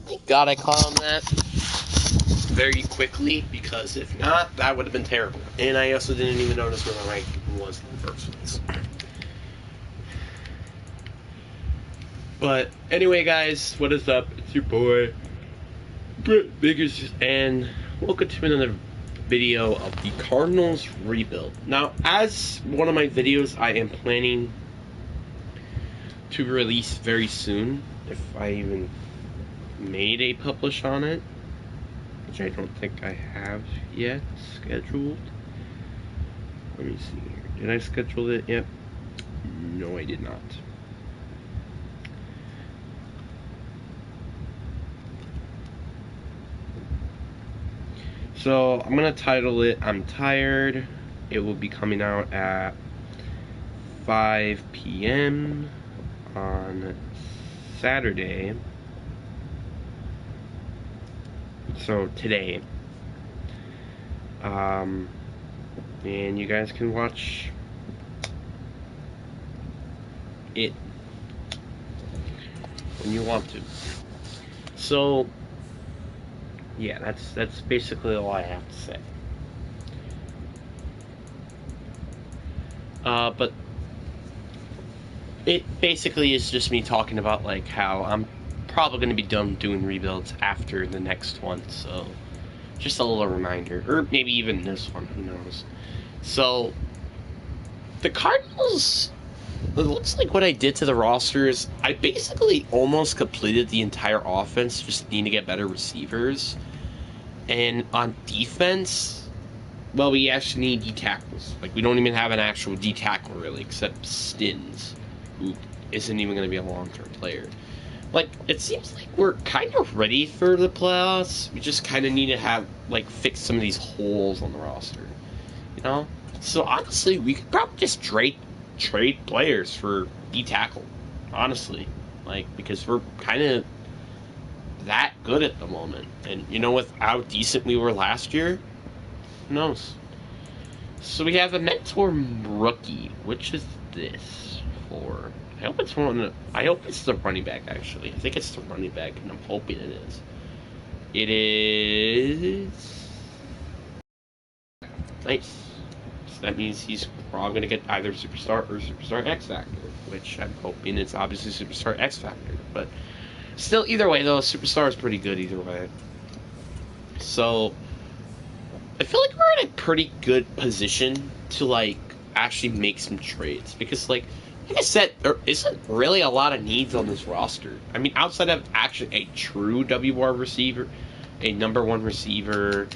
Thank God I caught on that very quickly, because if not, that would have been terrible. And I also didn't even notice where my ranking was in the first place. But anyway, guys, what is up? It's your boy, Brett Biggers, and welcome to another video of the Cardinals rebuild. Now, as one of my videos I am planning to release very soon, if I even made a publish on it, which I don't think I have yet scheduled. Let me see here. Did I schedule it? Yep. No, I did not. So I'm gonna title it "I'm Tired." It will be coming out at 5 p.m. on Saturday. So today. And you guys can watch it when you want to. So yeah, that's basically all I have to say. But it basically is just me talking about like how I'm probably going to be done doing rebuilds after the next one, so just a little reminder, or maybe even this one, who knows. So the Cardinals, it looks like what I did to the rosters, I basically almost completed the entire offense, just need to get better receivers. And on defense, well, we actually need D-tackles. Like, we don't even have an actual D-tackle, really, except Stins, who isn't even going to be a long-term player. Like, it seems like we're kind of ready for the playoffs. We just kind of need to have, like, fix some of these holes on the roster, you know? So, honestly, we could probably just trade players for D-tackle, honestly. Like, because we're kind of that good at the moment. And, you know, with how decent we were last year, who knows? So we have a mentor rookie. Which is this for? I hope it's one. I hope it's the running back. Actually, I think it's the running back, and I'm hoping it is. It is nice. So that means he's probably gonna get either Superstar or Superstar X Factor, which I'm hoping it's obviously Superstar X Factor. But still, either way, though, Superstar is pretty good either way. So I feel like we're in a pretty good position to, like, actually make some trades. Because, like I said, there isn't really a lot of needs on this roster. I mean, outside of actually a true WR receiver, a number one receiver,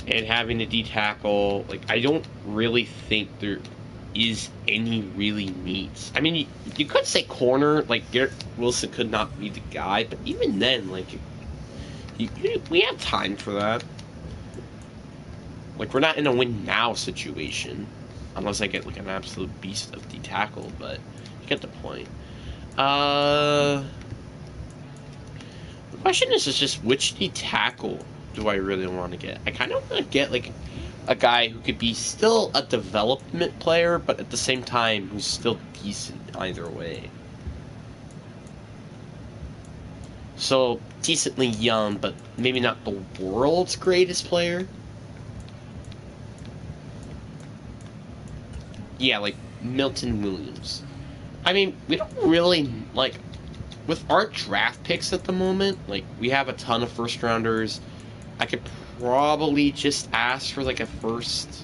and having a D-tackle, like, I don't really think there is any really needs. I mean, you could say corner, like, Garrett Wilson could not be the guy, but even then, like, we have time for that. Like, we're not in a win-now situation, unless I get, like, an absolute beast of D-tackle, but you get the point. The question is just which D-tackle do I really want to get? I kind of want to get, like, a guy who could be still a development player, but at the same time, who's still decent either way. So, decently young, but maybe not the world's greatest player. Yeah, like Milton Williams. I mean, we don't really, like, with our draft picks at the moment, like, we have a ton of first rounders. I could probably just ask for, like, a first.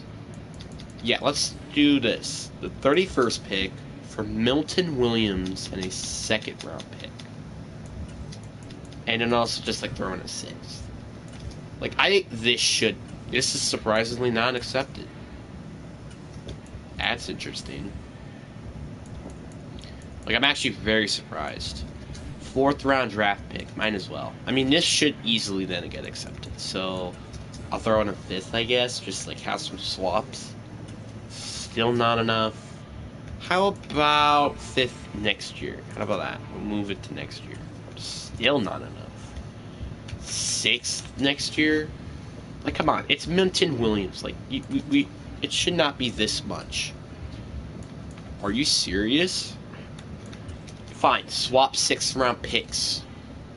Yeah, let's do this. The 31st pick for Milton Williams and a second round pick. And then also just, like, throw in a 6th. Like, I think this is surprisingly not accepted. That's interesting. Like, I'm actually very surprised. 4th round draft pick, might as well. I mean, this should easily then get accepted. So, I'll throw in a 5th, I guess. Just, like, have some swaps. Still not enough. How about 5th next year? How about that? We'll move it to next year. Still not enough. 6th next year? Like, come on. It's Milton Williams. Like, it should not be this much. Are you serious? Fine, swap 6th round picks.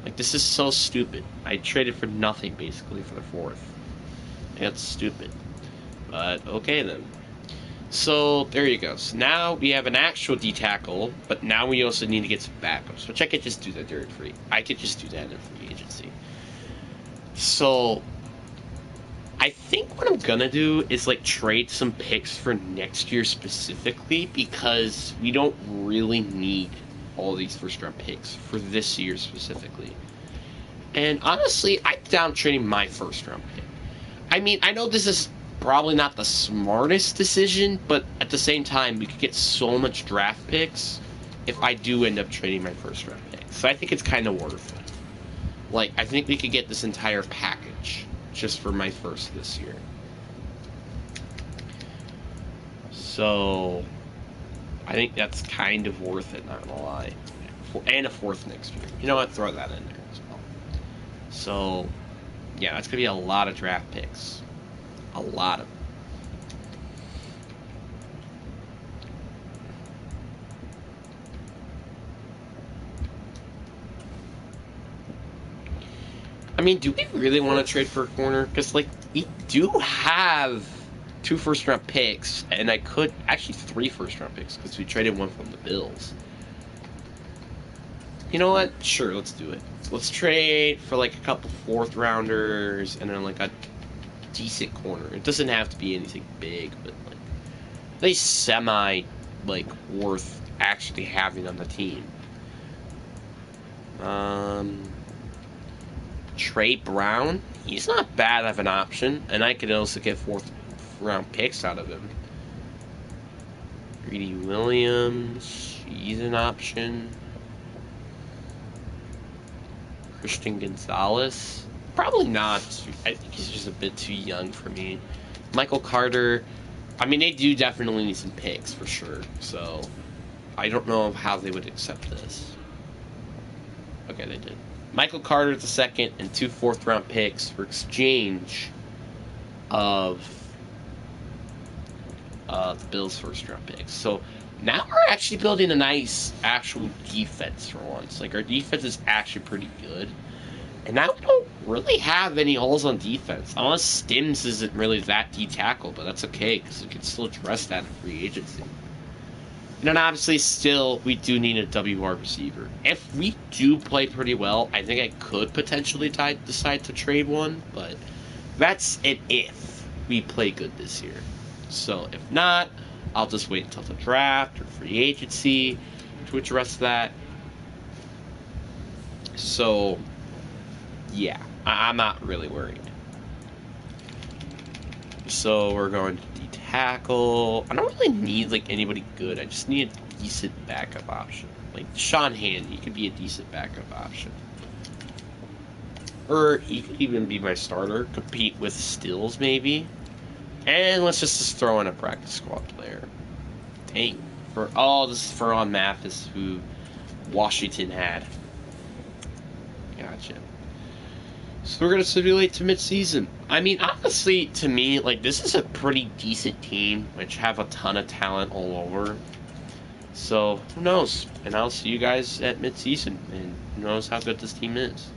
Like, this is so stupid. I traded for nothing, basically, for the fourth. That's stupid. But, okay then. So, there you go. So now we have an actual D-tackle, but now we also need to get some backups, which I could just do that during free. I could just do that in free agency. So, I think what I'm gonna do is, like, trade some picks for next year specifically, because we don't really need all these first-round picks for this year specifically. And honestly, I'm down trading my first-round pick. I mean, I know this is probably not the smartest decision, but at the same time, we could get so much draft picks if I do end up trading my first round pick. So I think it's kind of worth it. Like, I think we could get this entire package just for my first this year. So I think that's kind of worth it, not gonna lie. And a fourth next year. You know what? Throw that in there as well. So, yeah, that's gonna be a lot of draft picks. A lot of them. I mean, do we really want to trade for a corner? Because, like, we do have 2 first-round picks, and I could actually 3 first-round picks because we traded one from the Bills. You know what? Sure, let's do it. Let's trade for like a couple fourth-rounders and then like a decent corner. It doesn't have to be anything big, but like at least semi like worth actually having on the team. Um. Trey Brown, he's not bad of an option, and I could also get fourth round picks out of him. Greedy Williams, he's an option. Christian Gonzalez, probably not. I think he's just a bit too young for me. Michael Carter, I mean, they do definitely need some picks for sure, so I don't know how they would accept this. Okay, they did. Michael Carter the second and 2 4th-round picks for exchange of the Bills' first-round picks. So now we're actually building a nice actual defense for once. Like, our defense is actually pretty good. And now we don't really have any holes on defense. Unless Stims isn't really that D-tackle, but that's okay, because we can still address that in free agency. And then obviously still, we do need a WR receiver. If we do play pretty well, I think I could potentially decide to trade one, but that's an if we play good this year. So if not, I'll just wait until the draft or free agency to address that. So, yeah, I'm not really worried. So we're going to tackle. I don't really need like anybody good. I just need a decent backup option. Like Sean Handy could be a decent backup option. Or he could even be my starter. Compete with Stills maybe. And let's just throw in a practice squad player. Dang. This is for on Mathis who Washington had. Gotcha. So we're gonna simulate to mid-season. I mean, honestly, to me, like this is a pretty decent team, which have a ton of talent all over. So who knows? And I'll see you guys at mid-season, and who knows how good this team is.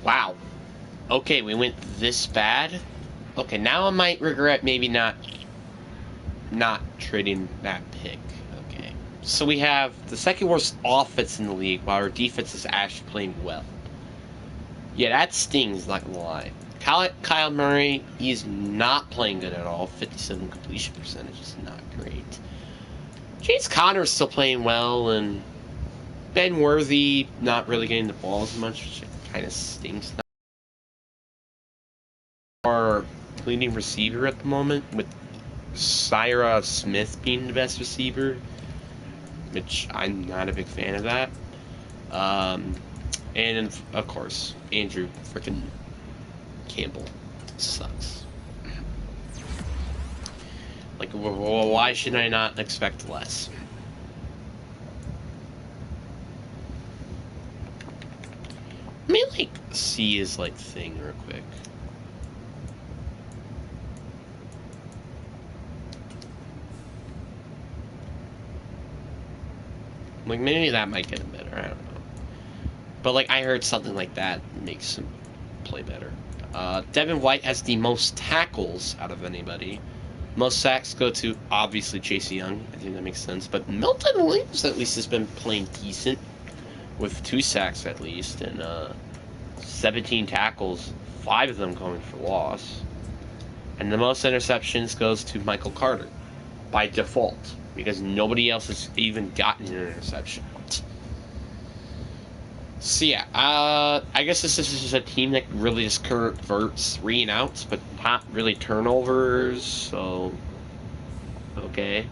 Wow. Okay, we went this bad. Okay, now I might regret maybe not trading that pick. Okay. So we have the second worst offense in the league, while our defense is actually playing well. Yeah, that stings, not gonna lie. Kyle Murray, he's not playing good at all. 57 completion percentage is not great. James Conner's still playing well, and Ben Worthy not really getting the ball as much, which kind of stings. Our leading receiver at the moment, with Syra Smith being the best receiver, which I'm not a big fan of that. And of course, Andrew freaking Campbell sucks. Like, why should I not expect less? Let me, like, see his, like, thing real quick. Like, maybe that might get him better, I don't know. But, like, I heard something like that makes him play better. Devin White has the most tackles out of anybody. Most sacks go to, obviously, Chase Young. I think that makes sense. But Milton Williams, at least, has been playing decent. With 2 sacks, at least. And 17 tackles. 5 of them going for loss. And the most interceptions goes to Michael Carter. By default. Because nobody else has even gotten an interception. So yeah, I guess this is just a team that really just converts 3 and outs, but not really turnovers, so okay.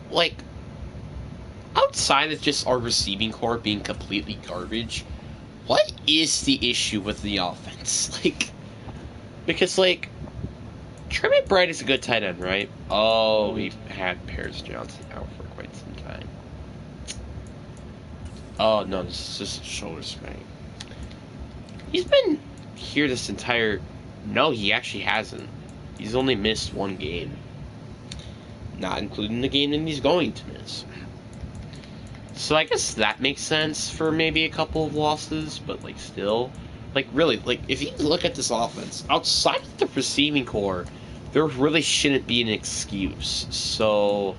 Like, outside of just our receiving core being completely garbage, what is the issue with the offense? Like, because, like, Trey McBride is a good tight end, right? Oh, we've had Paris Johnson out for quite some time. Oh, no, this is just a shoulder sprain. He's been here this entire... No, he actually hasn't. He's only missed 1 game. Not including the game that he's going to miss. So I guess that makes sense for maybe a couple of losses, but, like, still... Like, really, like, if you look at this offense, outside of the receiving core, there really shouldn't be an excuse. So,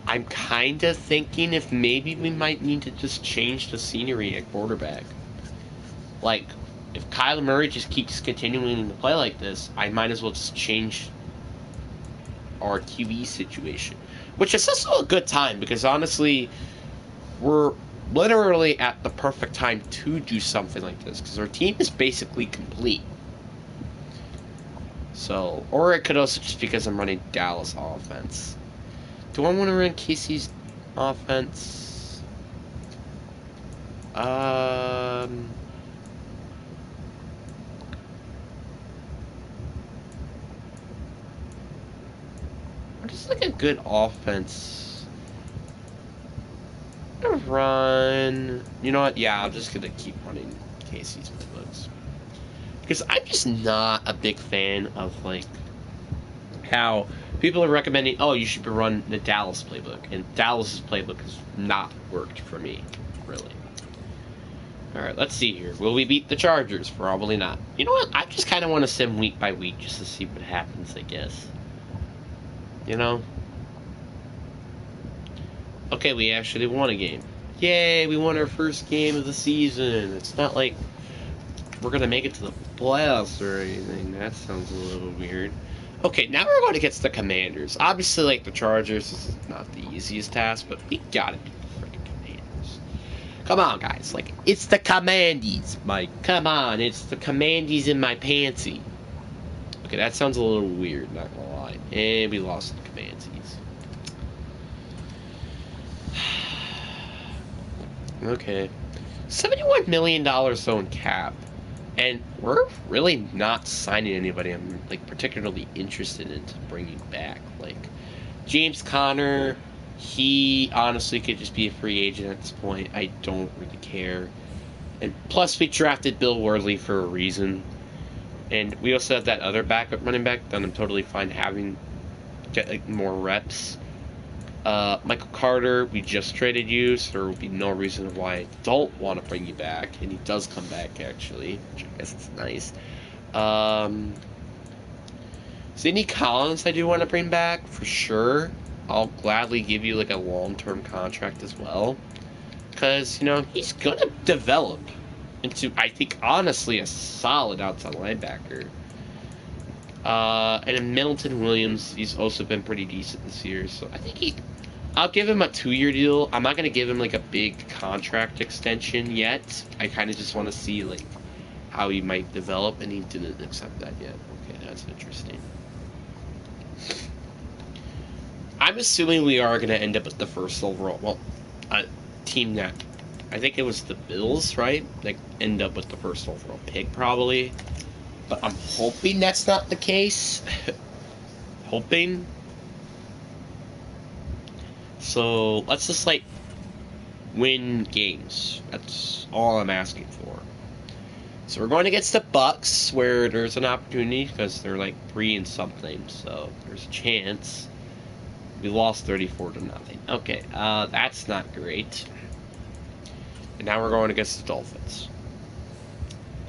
I'm kind of thinking if maybe we might need to just change the scenery at quarterback. Like, if Kyler Murray just keeps continuing to play like this, I might as well just change our QB situation. Which is also a good time, because honestly, we're literally at the perfect time to do something like this, because our team is basically complete. So, or it could also just because I'm running Dallas offense. Do I want to run Casey's offense? What is like a good offense? Run. You know what? Yeah, I'm just gonna keep running Casey's playbooks. Because I'm just not a big fan of, like, how people are recommending, oh, you should run the Dallas playbook. And Dallas's playbook has not worked for me, really. Alright, let's see here. Will we beat the Chargers? Probably not. You know what? I just kind of want to sim week by week just to see what happens, I guess. You know? Okay, we actually won a game. Yay, we won our first game of the season. It's not like we're going to make it to the playoffs or anything. That sounds a little weird. Okay, now we're going against the Commanders. Obviously, like, the Chargers is not the easiest task, but we gotta beat the freaking Commanders. Come on, guys. Like, it's the Commandies, Mike. Come on, it's the Commandies in my pantsy. Okay, that sounds a little weird, not gonna lie. And we lost the Commandies. Okay. $71 million zone cap. And we're really not signing anybody I'm, like, particularly interested in bringing back. Like, James Conner, he honestly could just be a free agent at this point. I don't really care. And plus, we drafted Bill Worley for a reason. And we also have that other backup running back that I'm totally fine having get, like, more reps. Michael Carter, we just traded you, so there will be no reason why I don't want to bring you back. And he does come back, actually, which I guess is nice. Sidney Collins, I do want to bring back, for sure. I'll gladly give you, like, a long-term contract as well. Because, you know, he's going to develop into, I think, honestly, a solid outside linebacker. And in Middleton Williams, he's also been pretty decent this year, so I think I'll give him a 2-year deal. I'm not going to give him, like, a big contract extension yet. I kind of just want to see, like, how he might develop, and he didn't accept that yet. Okay, that's interesting. I'm assuming we are going to end up with the first overall, well, team that, I think it was the Bills, right? Like, end up with the first overall pick, probably. But I'm hoping that's not the case. Hoping. So, let's just, like, win games. That's all I'm asking for. So we're going against the Bucks, where there's an opportunity, because they're, like, 3-something, so there's a chance. We lost 34-0. Okay, that's not great. And now we're going against the Dolphins.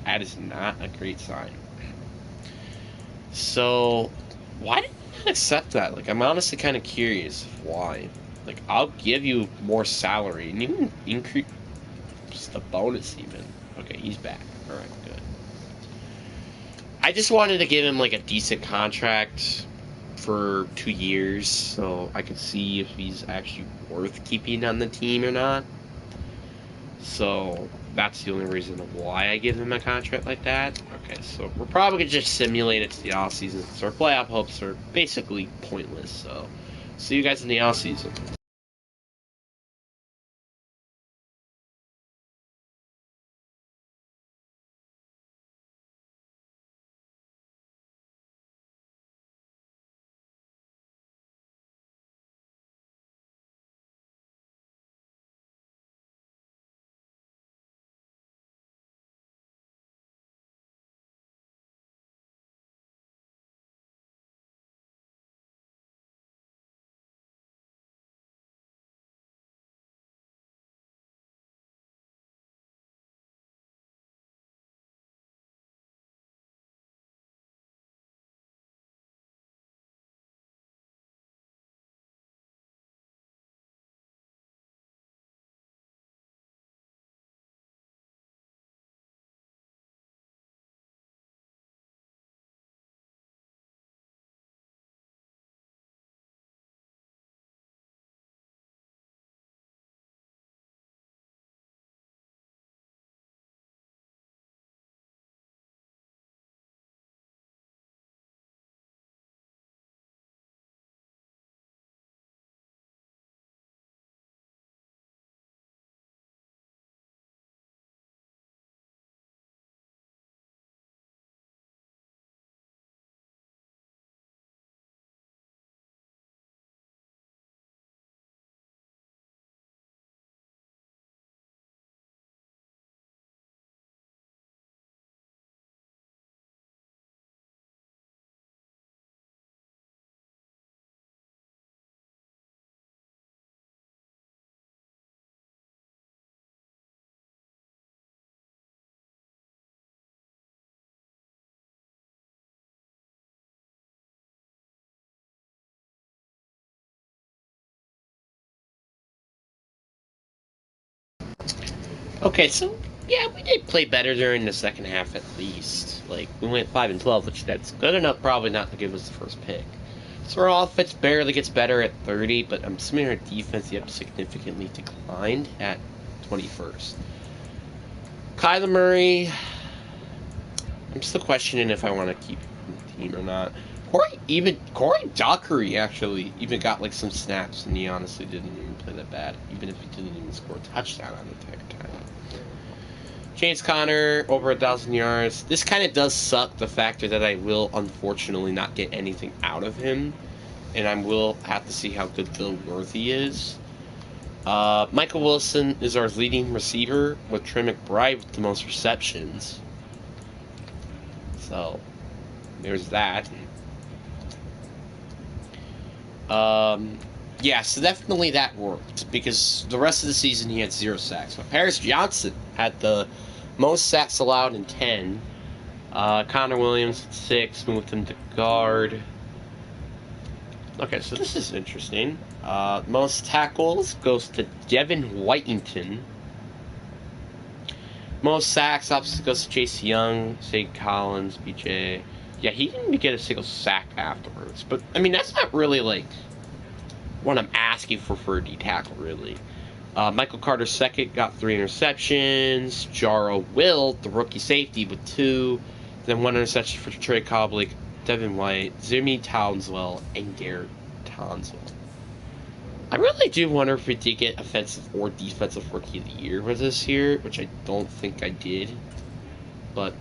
That is not a great sign. So, why did you not accept that? Like, I'm honestly kind of curious why. Like, I'll give you more salary, and even increase the bonus even. Okay, he's back. Alright, good. I just wanted to give him, like, a decent contract for 2 years, so I could see if he's actually worth keeping on the team or not. So that's the only reason why I give him a contract like that. Okay, so we're probably going to just simulate it to the offseason, so our playoff hopes are basically pointless. So see you guys in the offseason. Okay, so yeah, we did play better during the second half at least. Like, we went 5-12, which that's good enough probably not to give us the first pick. So our offense barely gets better at 30, but I'm assuming our defense yet significantly declined at 21st. Kyler Murray, I'm still questioning if I want to keep him in the team or not. Corey Dockery actually even got like some snaps, and he honestly didn't even play that bad, even if he didn't even score a touchdown on the entire time. James Conner, over 1,000 yards. This kind of does suck, the factor that I will unfortunately not get anything out of him, and I will have to see how good Bill Worthy is. Michael Wilson is our leading receiver, with Trey McBride with the most receptions. So, there's that. Yeah, so definitely that worked, because the rest of the season he had 0 sacks. But Paris Johnson had the most sacks allowed in 10. Connor Williams at 6, moved him to guard. Okay, so this is interesting. Most tackles goes to Devin Whitington. Most sacks obviously goes to Chase Young, Zay Collins, BJ. Yeah, he didn't even get a single sack afterwards. But, I mean, that's not really, like, what I'm asking for a D tackle, really. Michael Carter second got 3 interceptions. Jaro Will, the rookie safety, with 2. Then 1 interception for Trey Coblick, Devin White, Zimmy Townswell, and Garrett Townswell. I really do wonder if we did get offensive or defensive rookie of the year with this year, which I don't think I did. But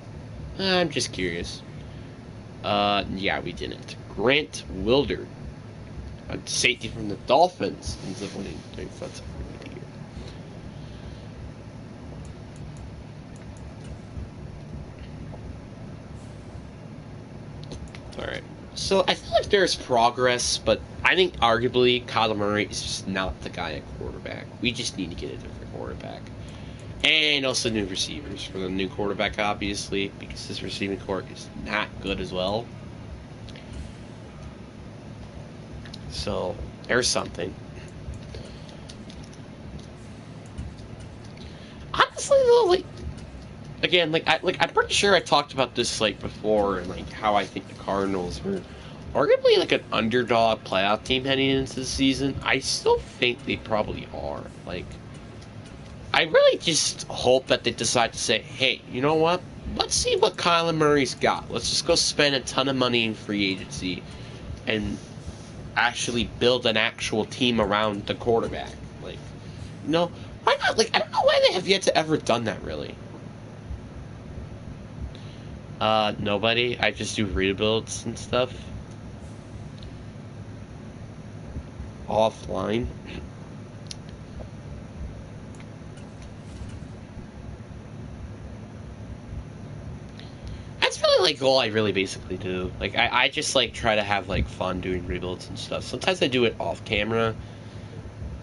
I'm just curious. Yeah, we didn't. Grant Wilder, a safety from the Dolphins, ends up winning defensive rookie of the year. Alright. So I feel like there's progress, but I think arguably Kyler Murray is just not the guy at quarterback. We just need to get a different quarterback. And also new receivers for the new quarterback, obviously, because this receiving corps is not good as well. So there's something. Honestly though, like, again, I'm pretty sure I talked about this like before, and like how I think the Cardinals were arguably like an underdog playoff team heading into the season. I still think they probably are. Like, I really just hope that they decide to say, hey, you know what? Let's see what Kyler Murray's got. Let's just go spend a ton of money in free agency and actually build an actual team around the quarterback. Like, no, why not? Like, I don't know why they have yet to ever done that, really. Nobody. I just do rebuilds and stuff. Offline. That's really, like, all I really basically do. Like, I just, like, try to have, like, fun doing rebuilds and stuff. Sometimes I do it off camera.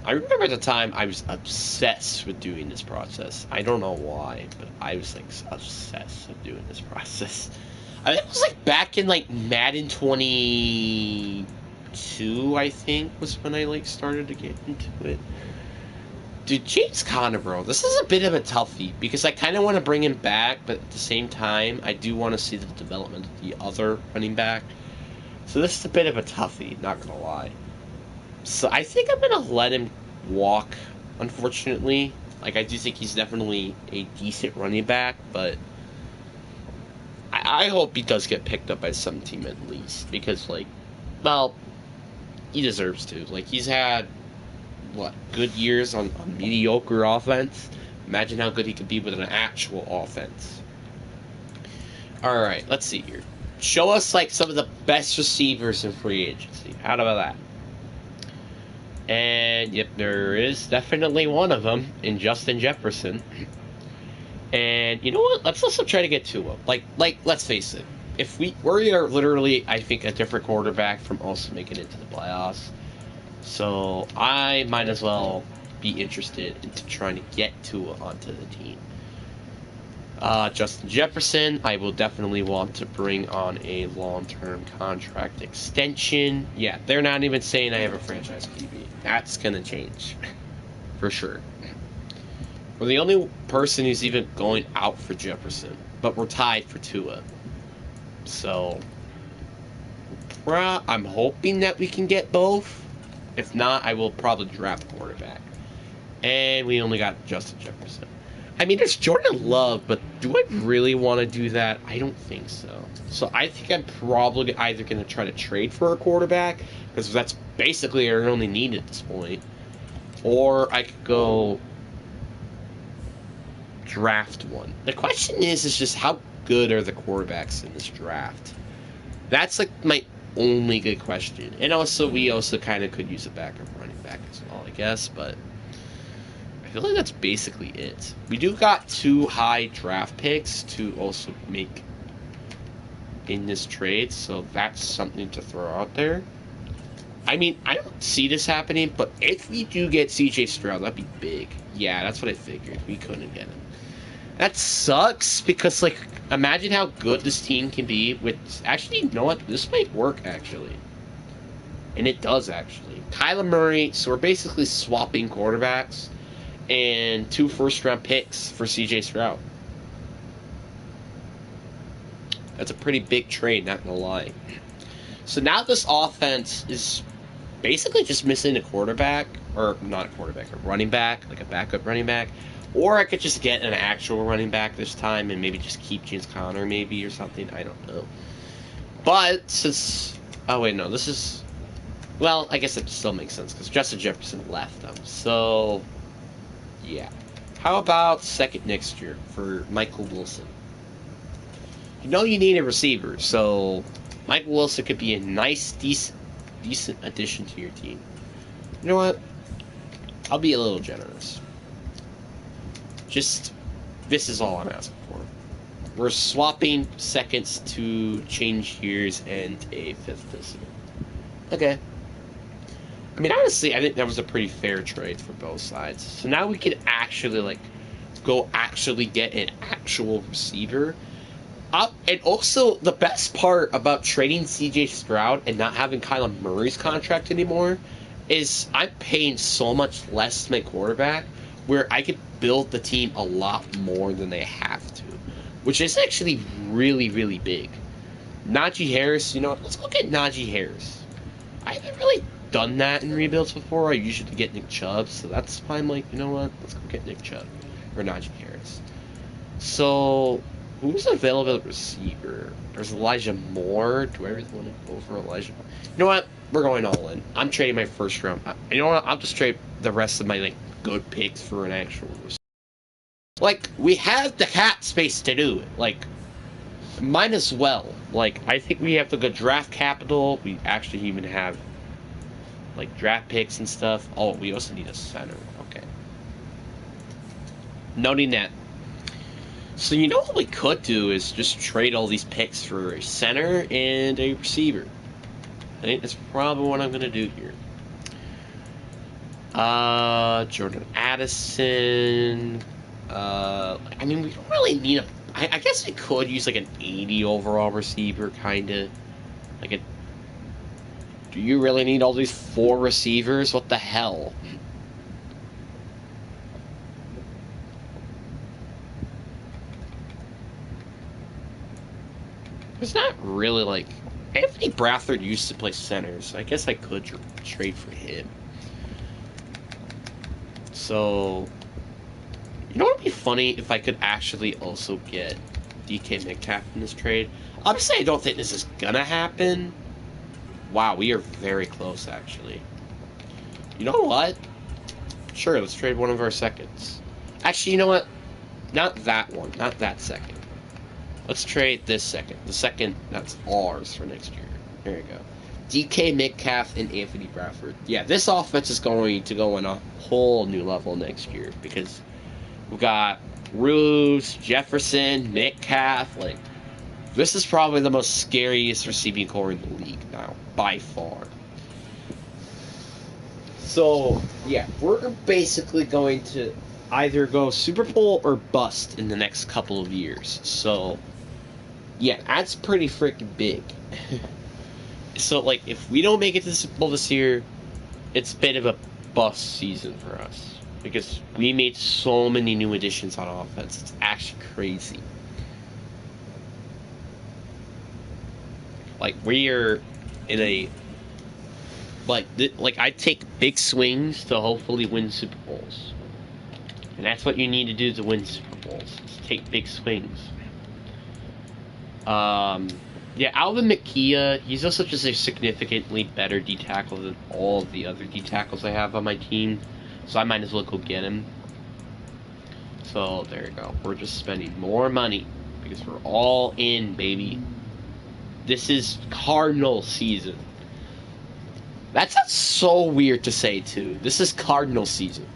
I remember at the time I was obsessed with doing this process. I don't know why, but I was, like, obsessed with doing this process. I think it was, like, back in, like, Madden 22, I think, was when I, like, started to get into it. Dude, James Conner, bro, this is a bit of a toughie, because I kind of want to bring him back, but at the same time, I do want to see the development of the other running back. So this is a bit of a toughie, not gonna lie. So I think I'm going to let him walk, unfortunately. Like, I do think he's definitely a decent running back, but I hope he does get picked up by some team at least. Because, like, well, he deserves to. Like, he's had, what, good years on mediocre offense. Imagine how good he could be with an actual offense. Alright, let's see here. Show us, like, some of the best receivers in free agency. How about that? And, yep, there is definitely one of them in Justin Jefferson. And, you know what? Let's also try to get Tua. Like, let's face it. If we are literally, I think, a different quarterback from also making it to the playoffs. So, I might as well be interested into trying to get Tua onto the team. Justin Jefferson, I will definitely want to bring on a long-term contract extension. Yeah, they're not even saying I have a franchise QB. That's going to change. For sure. We're the only person who's even going out for Jefferson. But we're tied for Tua. So, I'm hoping that we can get both. If not, I will probably draft a quarterback. And we only got Justin Jefferson. I mean, there's Jordan Love, but do I really want to do that? I don't think so. So I think I'm probably either going to try to trade for a quarterback, because that's basically our only need at this point. Or I could go draft one. The question is just how good are the quarterbacks in this draft? That's like my only good question. And also, we also kind of could use a backup running back as well, I guess, but I feel like that's basically it. We do got 2 high draft picks to also make in this trade, so that's something to throw out there. I mean, I don't see this happening, but if we do get CJ Stroud, that'd be big. Yeah, that's what I figured. We couldn't get him. That sucks because, like, imagine how good this team can be with. Actually, you know what? This might work, actually. And it does, actually. Kyler Murray, so we're basically swapping quarterbacks and 2 first-round picks for CJ Stroud. That's a pretty big trade, not gonna lie. So now this offense is basically just missing a quarterback, or not a quarterback, a running back, like a backup running back. Or I could just get an actual running back this time and maybe just keep James Conner maybe or something. I don't know. But since... Oh, wait, no. This is... Well, I guess it still makes sense because Justin Jefferson left them. So, yeah. How about second next year for Michael Wilson? You know you need a receiver, so Michael Wilson could be a nice, decent addition to your team. You know what? I'll be a little generous. Just, this is all I'm asking for. We're swapping seconds to change years and a 5th decimal. Okay. I mean, honestly, I think that was a pretty fair trade for both sides. So now we can actually, like, go actually get an actual receiver. And also, the best part about trading CJ Stroud and not having Kyler Murray's contract anymore is I'm paying so much less to my quarterback where I could build the team a lot more than they have to, which is actually really, really big. Najee Harris, you know, let's look at Najee Harris. I haven't really done that in rebuilds before. I usually get Nick Chubb, so that's why I'm like, you know what, let's go get Nick Chubb or Najee Harris. So, who's available at receiver? There's Elijah Moore. Do I really want to go for Elijah Moore? You know what? We're going all in. I'm trading my first round. You know what? I'll just trade the rest of my, like, good picks for an actual receiver. Like, we have the cap space to do it. Like, might as well. Like, I think we have the good draft capital. We actually even have, like, draft picks and stuff. Oh, we also need a center. Okay. Noting that. So, you know what we could do is just trade all these picks for a center and a receiver. I think that's probably what I'm going to do here. Jordan Addison. I mean, we don't really need a... I guess we could use, like, an 80 overall receiver, kind of. Like a... Do you really need all these 4 receivers? What the hell? It's not really, like... Anthony Bradford used to play center, so I guess I could trade for him. So... You know what would be funny if I could actually also get DK Metcalf in this trade? Obviously, I don't think this is gonna happen. Wow, we are very close, actually. You know what? Sure, let's trade one of our seconds. Actually, you know what? Not that one. Not that second. Let's trade this second. The second that's ours for next year. There you go. DK Metcalf and Anthony Bradford. Yeah, this offense is going to go on a whole new level next year because we've got Ruse, Jefferson, Metcalf. Like, this is probably the most scariest receiving core in the league now, by far. So, yeah, we're basically going to either go Super Bowl or bust in the next couple of years. So, yeah, that's pretty freaking big. So, like, if we don't make it to the Super Bowl this year, it's a bit of a bust season for us. Because we made so many new additions on offense. It's actually crazy. Like, we are in a... Like, I take big swings to hopefully win Super Bowls. And that's what you need to do to win Super Bowls. Is take big swings. Yeah, Alvin McKee, he's also just a significantly better D-tackle than all of the other D-tackles I have on my team. So I might as well go get him. So, there you go. We're just spending more money. Because we're all in, baby. This is Cardinal season. That sounds so weird to say, too. This is Cardinal season.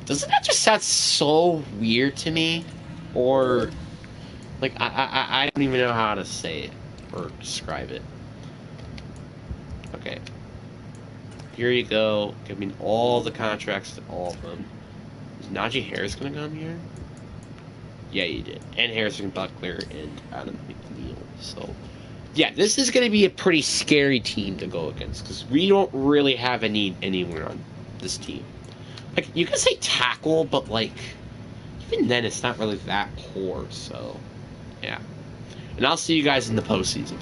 Doesn't that just sound so weird to me? Or... Like, I don't even know how to say it or describe it. Okay. Here you go. Give me all the contracts to all of them. Is Najee Harris going to come here? Yeah, you did. And Harrison Buckler and Adam McNeil. So, yeah, this is going to be a pretty scary team to go against because we don't really have a need anywhere on this team. Like, you can say tackle, but, like, even then, it's not really that poor. So, yeah. And I'll see you guys in the postseason.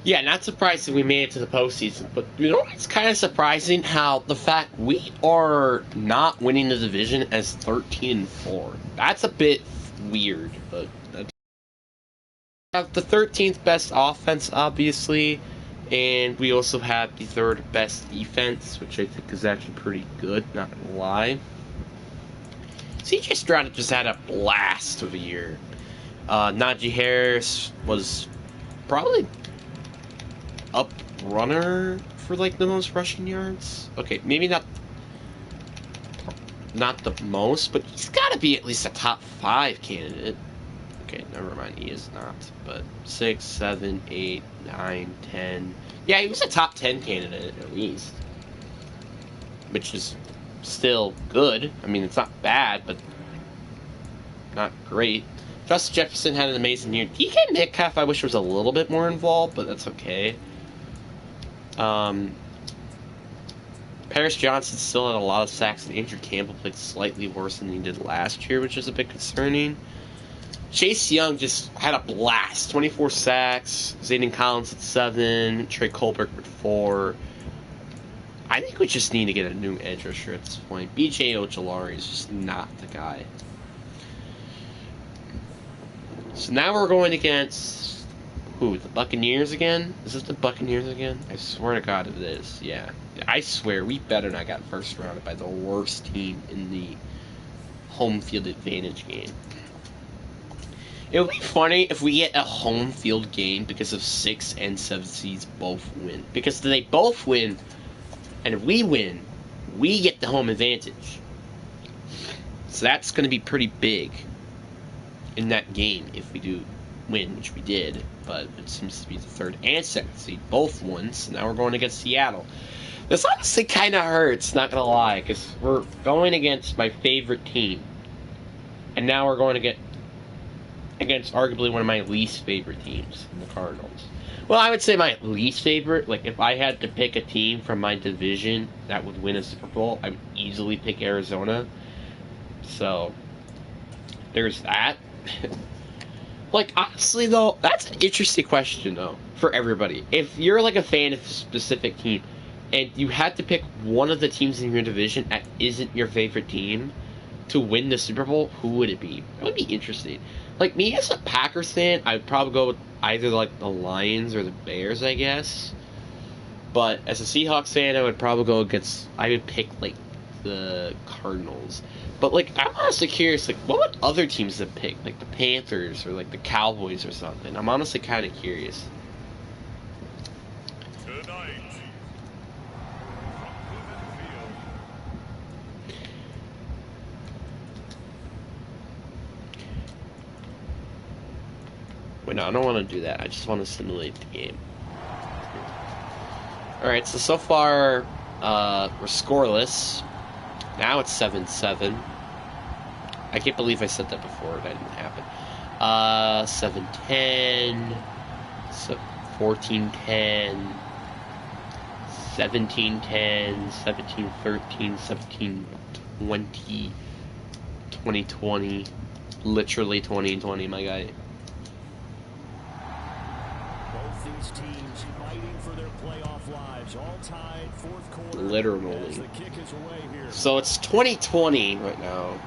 Yeah, not surprising we made it to the postseason, but you know it's kind of surprising how the fact we are not winning the division as 13-4. That's a bit weird, but that's... We have the 13th best offense, obviously, and we also have the 3rd best defense, which I think is actually pretty good, not gonna lie. CJ Stroud just had a blast of a year. Najee Harris was probably up runner for like the most rushing yards. Okay, maybe not the most, but he's got to be at least a top 5 candidate. Okay, never mind, he is not. But 6, 7, 8, 9, 10. Yeah, he was a top 10 candidate at least, which is still good. I mean, it's not bad, but not great. Justin Jefferson had an amazing year. DK Metcalf, I wish was a little bit more involved, but that's okay. Paris Johnson still had a lot of sacks, and Andrew Campbell played slightly worse than he did last year, which is a bit concerning. Chase Young just had a blast. 24 sacks, Zayden Collins at 7, Trey Colbert with 4. I think we just need to get a new edge rusher at this point. BJ Ojolari is just not the guy. So now we're going against, who, the Buccaneers again? Is this the Buccaneers again? I swear to God it is, yeah. I swear, we better not got first rounded by the worst team in the home field advantage game. It would be funny if we get a home field game because of 6 and 7 seeds both win. Because they both win, and if we win, we get the home advantage. So that's going to be pretty big in that game if we do win, which we did, but it seems to be the 3rd and 2nd seed both won, so now we're going against Seattle. This honestly kind of hurts, not gonna lie, because we're going against my favorite team, and now we're going to get against arguably one of my least favorite teams, the Cardinals. Well, I would say my least favorite. Like, if I had to pick a team from my division that would win a Super Bowl, I would easily pick Arizona. So there's that. Like, honestly, though, that's an interesting question, though, for everybody. If you're, like, a fan of a specific team, and you had to pick one of the teams in your division that isn't your favorite team to win the Super Bowl, who would it be? That would be interesting. Like, me as a Packers fan, I'd probably go with either, like, the Lions or the Bears, I guess. But as a Seahawks fan, I would probably go against... I would pick, like, the Cardinals. But, like, I'm honestly curious, like, what would other teams have picked? Like, the Panthers or, like, the Cowboys or something. I'm honestly kind of curious. Wait, no, I don't want to do that. I just want to simulate the game. Alright, so far, we're scoreless. Now it's 7-7. I can't believe I said that before. That didn't happen. 7-10. 14-10. 17-10. 17-13. 17-20. 20-20. Literally 20-20, my guy. Both these teams fighting for their playoff lives. All tied, 4th quarter. Literally. As the kick is away here. So it's 20-20 right now.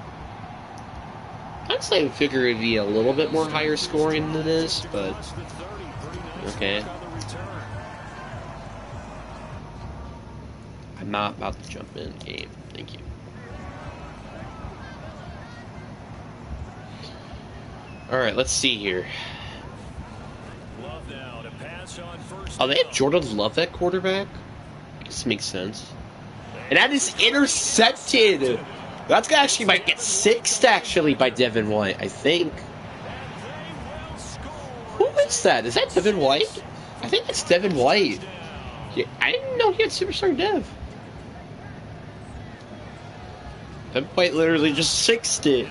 Honestly, I would figure it'd be a little bit more higher scoring than this, but okay. I'm not about to jump in game. Thank you. Alright, let's see here. Oh, they have Jordan Love at quarterback? This makes sense. And that is intercepted! That's actually might get 6th, actually, by Devin White, I think. Who is that? Is that Devin White? I think that's Devin White. Yeah, I didn't know he had Superstar Dev. Devin White literally just 6'd it.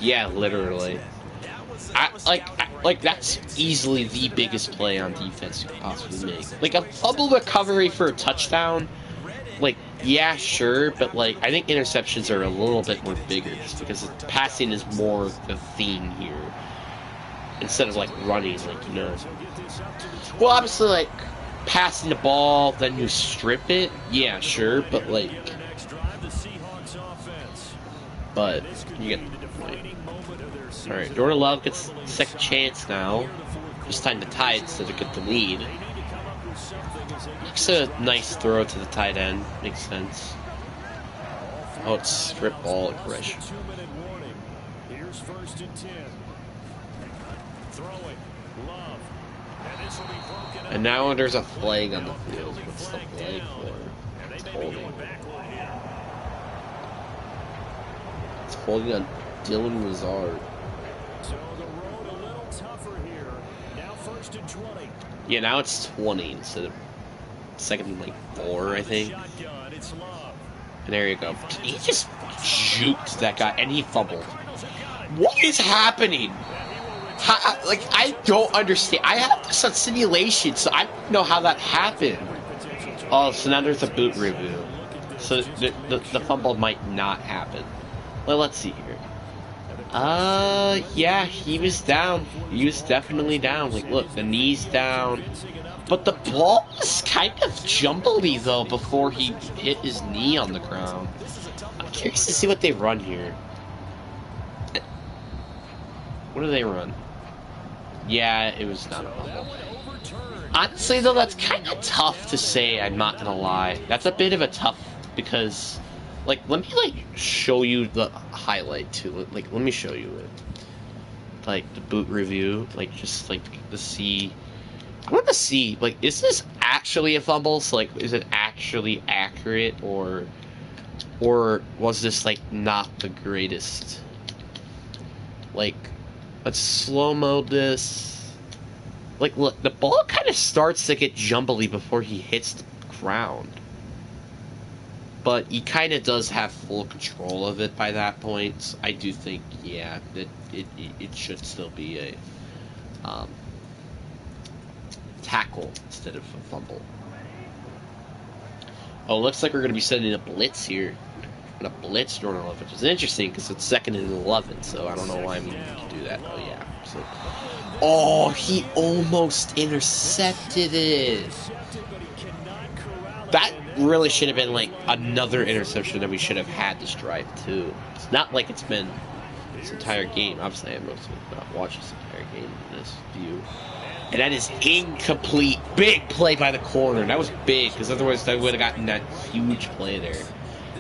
Yeah, literally. Like that's easily the biggest play on defense you could possibly make. Like a fumble recovery for a touchdown, like yeah, sure, but like I think interceptions are a little bit more bigger just because passing is more the theme here. instead of like running, like, you know. Well, obviously, like passing the ball, then you strip it. Yeah, sure, but like, you get the point. All right, Jordan Love gets second chance now. Just time to tie it so to get the lead. Looks a nice throw to the tight end. Makes sense. Oh, it's strip ball fresh. Here's 1st and 10. Throwing. Love. And this will be broken up. And now there's a flag on the field. What's the flag for? It's holding. It's holding on Dylan Lazard. So the road a little tougher here. Now 1st and 20. Yeah, now it's 20 instead of second and like 4, I think. And there you go. He just juked that guy, and he fumbled. What is happening? Like, I don't understand. I have this on simulation, so I don't know how that happened. Oh, so now there's a boot review. So the fumble might not happen. Well, let's see here. Yeah, he was down. He was definitely down. Like, look, the knee's down. But the ball was kind of jumbly, though, before he hit his knee on the ground. I'm curious to see what they run here. What do they run? Yeah, it was not a fumble. Honestly, though, that's kind of tough to say, I'm not gonna lie. That's a bit of a tough, because, like, let me, like, show you the highlight, too. Like, let me show you it. Like, the boot review, like, just, like, the see... I want to see, like, is this actually a fumble? So, like, is it actually accurate, or was this, like, not the greatest? Like, let's slow-mo this. Like, look, the ball kind of starts to get jumbly before he hits the ground. But he kind of does have full control of it by that point. So I do think, yeah, that it should still be a tackle instead of a fumble. Oh, looks like we're going to be sending a blitz here. Going to blitz Jordan Love, which is interesting because it's 2nd and 11, so I don't know why we can do that. Oh, yeah. So, oh, he almost intercepted it. That really should have been like another interception that we should have had this drive, too. It's not like it's been this entire game. Obviously, I mostly not watched this entire game in this view. And that is incomplete. Big play by the corner. That was big, because otherwise they would have gotten that huge play there.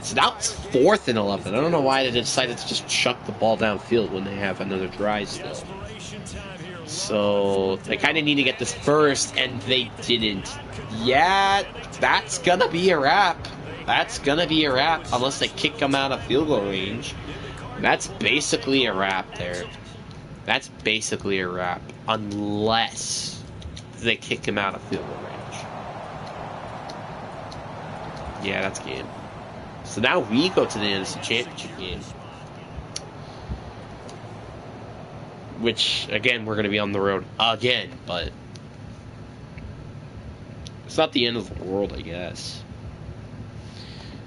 So now it's 4th and 11. I don't know why they decided to just chuck the ball downfield when they have another drive still. So they kind of need to get this first, and they didn't. Yeah, that's going to be a wrap. That's going to be a wrap, unless they kick them out of field goal range. That's basically a wrap there. That's basically a wrap, unless they kick him out of field goal range. Yeah, that's game. So now we go to the NFC Championship game. Which, again, we're going to be on the road again, but it's not the end of the world, I guess.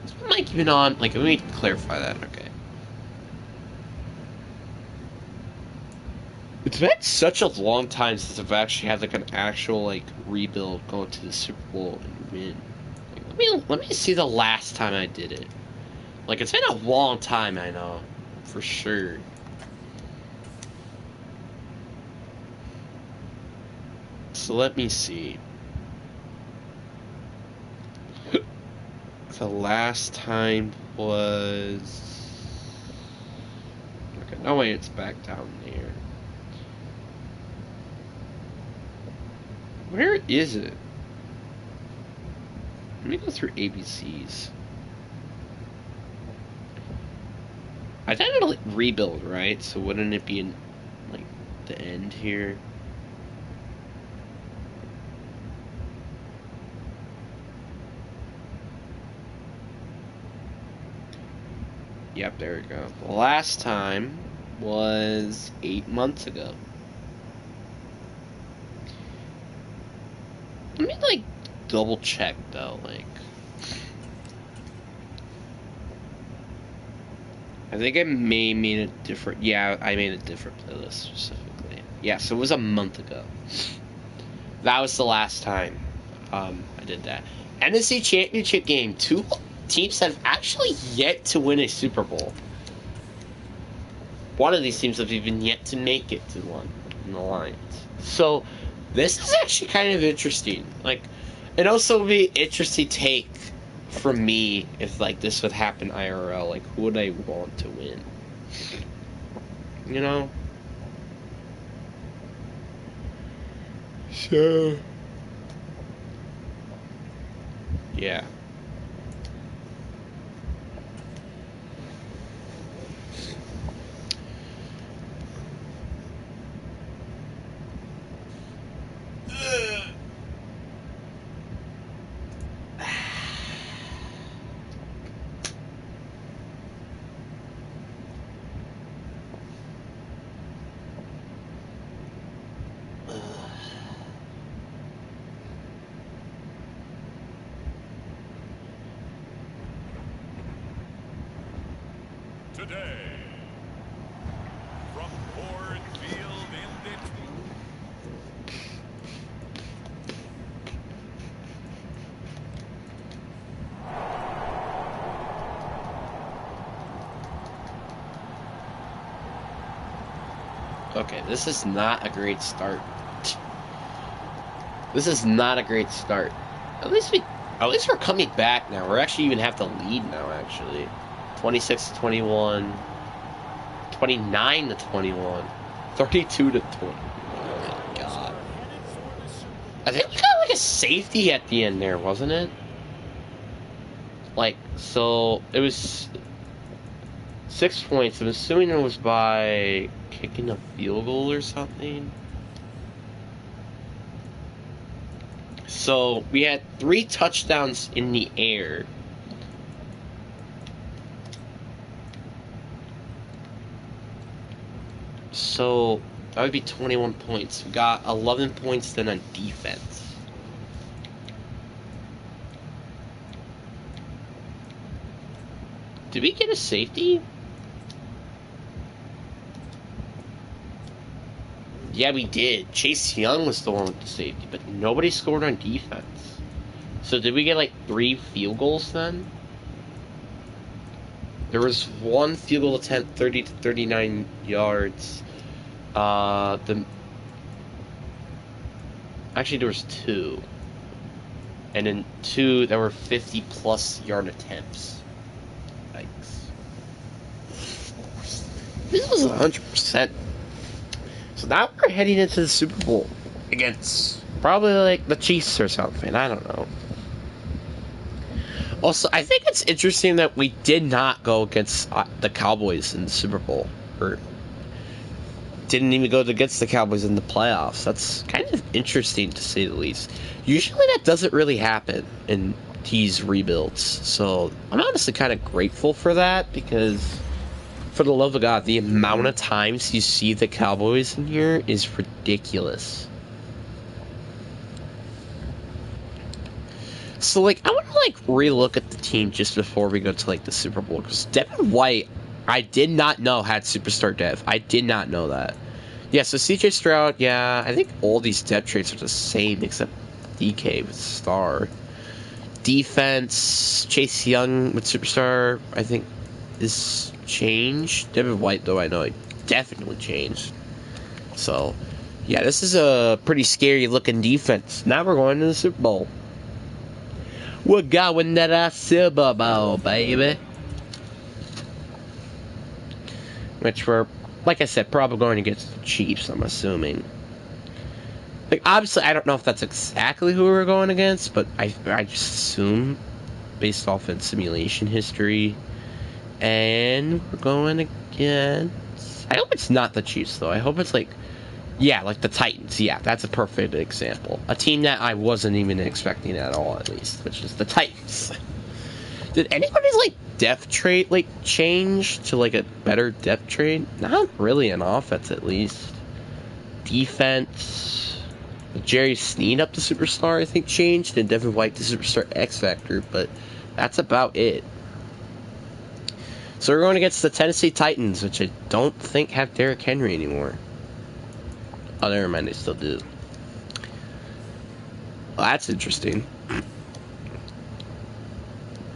So we might keep it on, like, let me clarify that, okay. It's been such a long time since I've actually had like an actual like rebuild going to the Super Bowl and win. Like, let me see the last time I did it. Like, it's been a long time, I know, for sure. So let me see. The last time was... Okay, no way it's back down there. Where is it? Let me go through ABCs. I did to like rebuild, right? So wouldn't it be in like the end here? Yep, there we go. The last time was 8 months ago. Let me like double check though, like I think I may made a different I made a different playlist specifically. Yeah, so it was a month ago. That was the last time I did that. NFC Championship game. 2 teams have actually yet to win a Super Bowl. One of these teams have even yet to make it to one in the Lions. So this is actually kind of interesting. Like, it also would be an interesting take from me if like this would happen IRL. Like, who would I want to win? You know? So yeah. Today, from Ford Field in Detroit. Okay, this is not a great start. This is not a great start. At least we're coming back now. We're actually even have the lead now, actually. 26-21, 29-21, 32-20. Oh my god. I think we got like a safety at the end there, wasn't it? Like, so it was 6 points. I'm assuming it was by kicking a field goal or something. So we had 3 touchdowns in the air. So that would be 21 points. We got 11 points then on defense. Did we get a safety? Yeah, we did. Chase Young was the one with the safety, but nobody scored on defense. So did we get like 3 field goals then? There was 1 field goal attempt, 30 to 39 yards. Actually there was 2. And then 2 that were 50-plus yard attempts. Yikes. This was 100%. So now we're heading into the Super Bowl against probably like the Chiefs or something. I don't know. Also, I think it's interesting that we did not go against the Cowboys in the Super Bowl. Or didn't even go against the Cowboys in the playoffs. That's kind of interesting to say the least. Usually that doesn't really happen in these rebuilds. So I'm honestly kind of grateful for that because, for the love of God, the amount of times you see the Cowboys in here is ridiculous. So, like, I want to, like, relook at the team just before we go to, like, the Super Bowl. Because Devin White, I did not know had superstar dev. I did not know that. Yeah, so CJ Stroud, yeah, I think all these depth traits are the same except DK with star. Defense, Chase Young with superstar, I think, is changed. Devin White, though, I know it definitely changed. So, yeah, this is a pretty scary-looking defense. Now we're going to the Super Bowl. We're going to the Super Bowl, baby. Which we're, like I said, probably going against the Chiefs, I'm assuming. Like, obviously, I don't know if that's exactly who we're going against, but I just assume, based off in simulation history. And we're going against... I hope it's not the Chiefs, though. I hope it's like... Yeah, like the Titans. Yeah, that's a perfect example. A team that I wasn't even expecting at all, at least, which is the Titans. Did anybody's, like, depth trait, like, change to, like, a better depth trait? Not really on offense, at least. Defense... Jerry Sneed up to Superstar, I think, changed, and Devin White to Superstar X Factor, but that's about it. So we're going against the Tennessee Titans, which I don't think have Derrick Henry anymore. Oh, never mind. They still do. Well, that's interesting.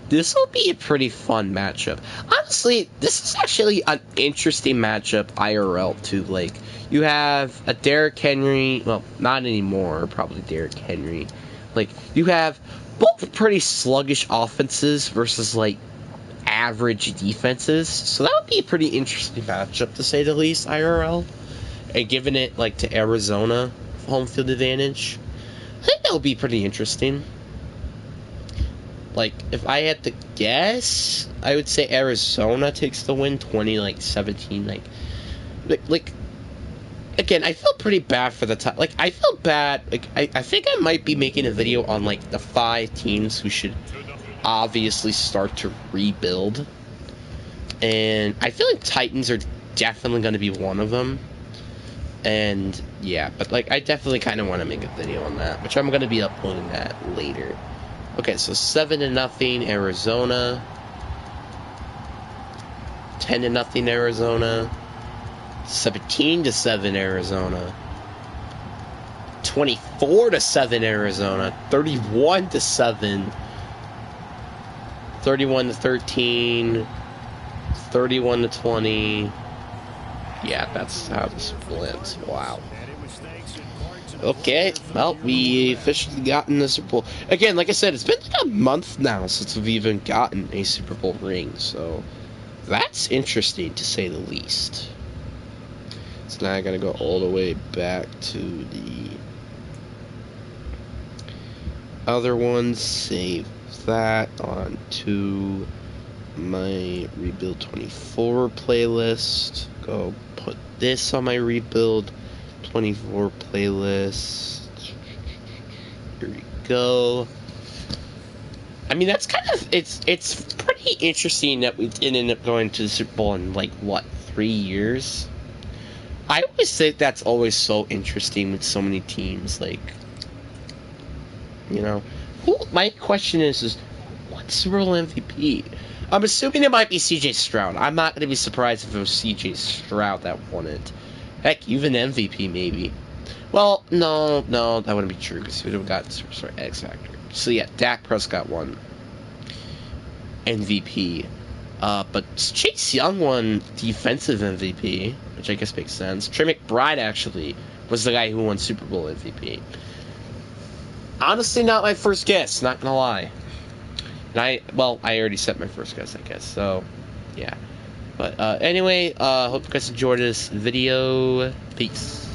This will be a pretty fun matchup. Honestly, this is actually an interesting matchup IRL too. Like, you have a Derrick Henry, well, not anymore, probably Derrick Henry. Like, you have both pretty sluggish offenses versus, like, average defenses. So that would be a pretty interesting matchup, to say the least, IRL. And giving it, like, to Arizona, home field advantage. I think that would be pretty interesting. Like, if I had to guess, I would say Arizona takes the win, 17. Like, again, I feel pretty bad for the time. Like, I feel bad. Like, I think I might be making a video on, like, the 5 teams who should obviously start to rebuild. And I feel like Titans are definitely going to be one of them. And, yeah, but, like, I definitely kind of want to make a video on that, which I'm going to be uploading that later. Okay, so 7-0 Arizona. 10-0 Arizona. 17-7 Arizona. 24-7 Arizona. 31-7. 31-13. 31-20. Yeah, that's how this went. Wow. Okay, well, we officially gotten the Super Bowl. Again, like I said, it's been like a month now since we've even gotten a Super Bowl ring, so that's interesting to say the least. So now I gotta go all the way back to the other ones, save that onto my Rebuild 24 playlist. Go put this on my Rebuild 24 playlist. Here we go. I mean, that's kind of, it's pretty interesting that we ended up going to the Super Bowl in, like, what, 3 years? I always think that's always so interesting with so many teams, like, you know. My question is what's Super Bowl MVP? I'm assuming it might be C.J. Stroud. I'm not going to be surprised if it was C.J. Stroud that won it. Heck, even MVP, maybe. Well, no, that wouldn't be true, because we would have got Superstar X Factor. So, yeah, Dak Prescott won MVP. But Chase Young won Defensive MVP, which I guess makes sense. Trey McBride, actually, was the guy who won Super Bowl MVP. Honestly, not my first guess, not gonna lie. And I already set my first guess, I guess, so, yeah. But, anyway, hope you guys enjoyed this video. Peace.